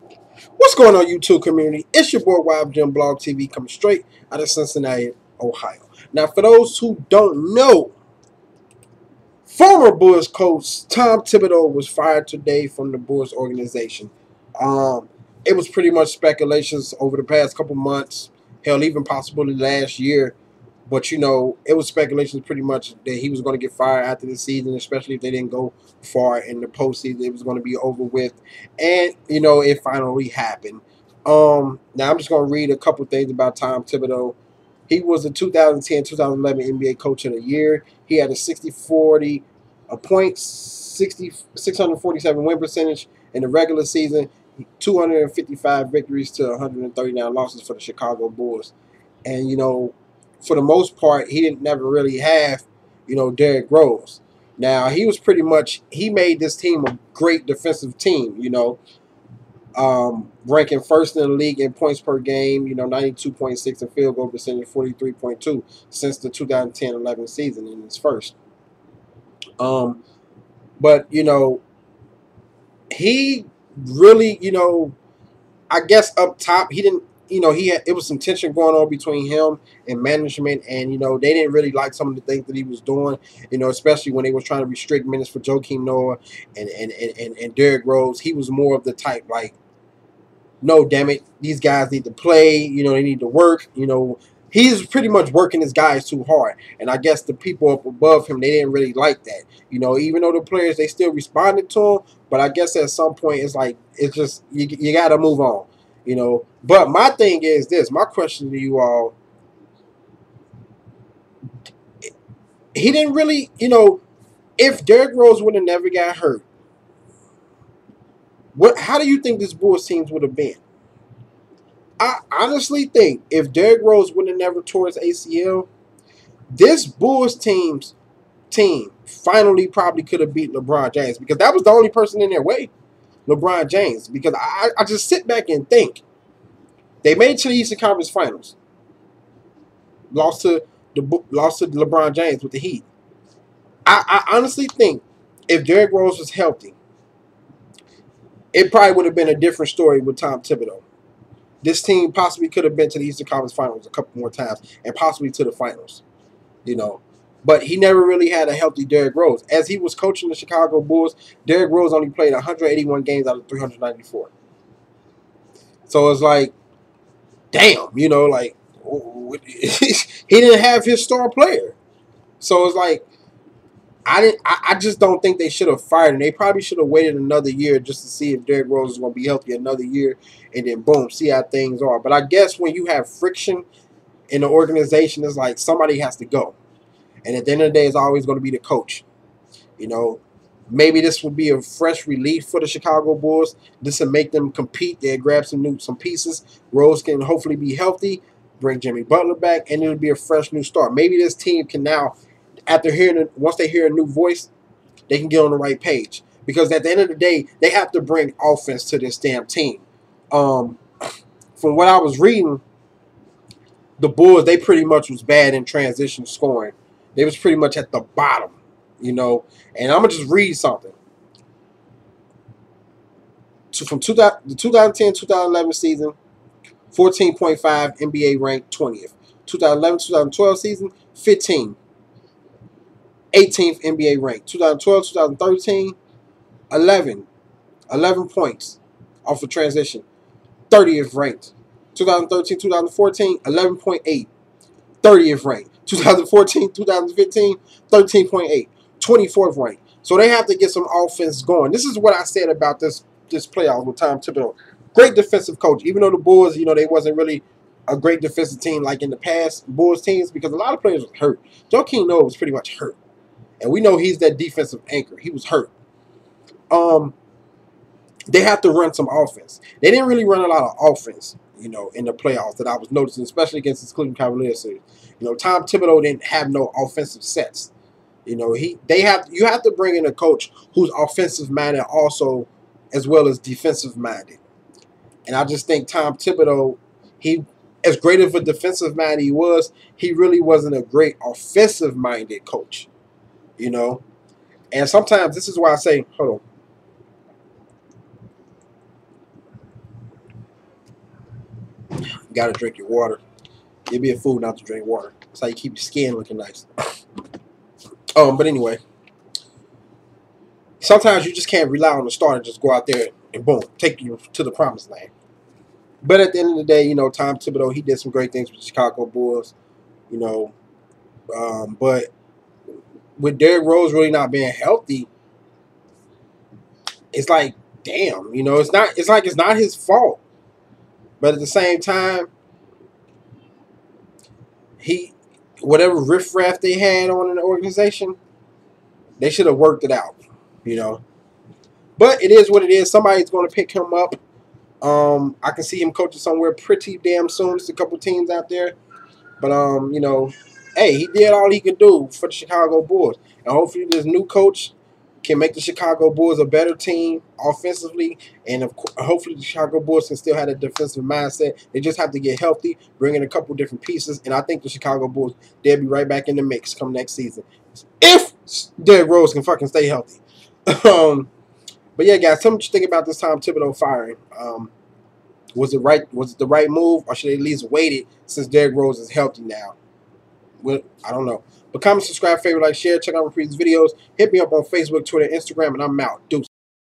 What's going on, YouTube community? It's your boy YfgmBlogTv coming straight out of Cincinnati, Ohio. Now, for those who don't know, former Bulls coach Tom Thibodeau was fired today from the Bulls organization. Um, it was pretty much speculations over the past couple months, hell, even possibly last year. But it was speculations pretty much that he was going to get fired after the season, especially if they didn't go far in the postseason. It was going to be over with, and it finally happened. Now I'm just going to read a couple things about Tom Thibodeau. He was the 2010-2011 NBA Coach of the Year. He had a 60-40, a point 647 win percentage in the regular season, 255 victories to 139 losses for the Chicago Bulls. And for the most part, he didn't never really have, Derrick Rose. Now he made this team a great defensive team. Ranking first in the league in points per game, 92.6 and field goal percentage, 43.2 since the 2010-11 season in his first. But he really, I guess up top, he didn't. It was some tension going on between him and management, and they didn't really like some of the things that he was doing. Especially when they were trying to restrict minutes for Joakim Noah and Derrick Rose. He was more of the type like, no, damn it, these guys need to play. They need to work. He's pretty much working his guys too hard, and I guess the people up above him, they didn't really like that. Even though the players, they still responded to him, but I guess at some point it's like it's just you got to move on. But my thing is this. My question to you all: he didn't really, if Derrick Rose would have never got hurt, how do you think this Bulls teams would have been? I honestly think if Derrick Rose would have never tore his ACL, this Bulls team finally probably could have beat LeBron James, because that was the only person in their way, LeBron James. Because I just sit back and think they made it to the Eastern Conference Finals, lost to LeBron James with the Heat. I honestly think if Derrick Rose was healthy, it probably would have been a different story with Tom Thibodeau. This team possibly could have been to the Eastern Conference Finals a couple more times and possibly to the finals. But he never really had a healthy Derrick Rose. As he was coaching the Chicago Bulls, Derrick Rose only played 181 games out of 394. So it's like, damn, like he didn't have his star player. So it's like I just don't think they should have fired him. They probably should have waited another year just to see if Derrick Rose is going to be healthy another year, and then boom, see how things are. But I guess when you have friction in the organization, it's like somebody has to go. And at the end of the day, it's always going to be the coach. Maybe this will be a fresh relief for the Chicago Bulls. This will make them compete. They'll grab some pieces. Rose can hopefully be healthy, bring Jimmy Butler back, and it'll be a fresh new start. Maybe this team can now, once they hear a new voice, they can get on the right page. Because at the end of the day, they have to bring offense to this damn team. From what I was reading, the Bulls, they pretty much was bad in transition scoring. They was pretty much at the bottom, And I'm going to just read something. From the 2010-2011 season, 14.5 NBA ranked 20th. 2011-2012 season, 15. 18th NBA ranked. 2012-2013, 11. 11 points off of transition. 30th ranked. 2013-2014, 11.8. 30th ranked. 2014-2015, 13.8. 24th ranked. So they have to get some offense going. This is what I said about this playoff with Tom Thibodeau. Great defensive coach. Even though the Bulls, they wasn't really a great defensive team like in the past Bulls teams, because a lot of players were hurt. Joakim Noah was pretty much hurt. And we know he's that defensive anchor. He was hurt. They have to run some offense. They didn't really run a lot of offense, in the playoffs that I was noticing, especially against this Cleveland Cavaliers series. Tom Thibodeau didn't have no offensive sets. You have to bring in a coach who's offensive minded also, as well as defensive minded. And I just think Tom Thibodeau, as great of a defensive mind he was, he really wasn't a great offensive minded coach. And sometimes this is why I say, hold on. You gotta drink your water. You'd be a fool not to drink water. That's how you keep your skin looking nice. But anyway, sometimes you just can't rely on the starter. Just go out there and boom, take you to the promised land. But at the end of the day, you know, Tom Thibodeau, he did some great things with the Chicago Bulls. You know, but with Derrick Rose really not being healthy, it's like, damn, you know, it's not. It's like it's not his fault. But at the same time, whatever riffraff they had on in the organization, they should have worked it out, you know. But it is what it is. Somebody's going to pick him up. I can see him coaching somewhere pretty damn soon. There's a couple teams out there. But, you know, hey, he did all he could do for the Chicago Bulls. And hopefully this new coach can make the Chicago Bulls a better team offensively. And hopefully the Chicago Bulls can still have a defensive mindset. They just have to get healthy, bring in a couple different pieces. And I think the Chicago Bulls, they'll be right back in the mix come next season. If Derrick Rose can fucking stay healthy. But yeah, guys, tell me what you think about this Tom Thibodeau firing. Was it the right move, or should they at least wait it since Derrick Rose is healthy now? Well, I don't know. But comment, subscribe, favorite, like, share, check out my previous videos. Hit me up on Facebook, Twitter, Instagram, and I'm out. Deuces.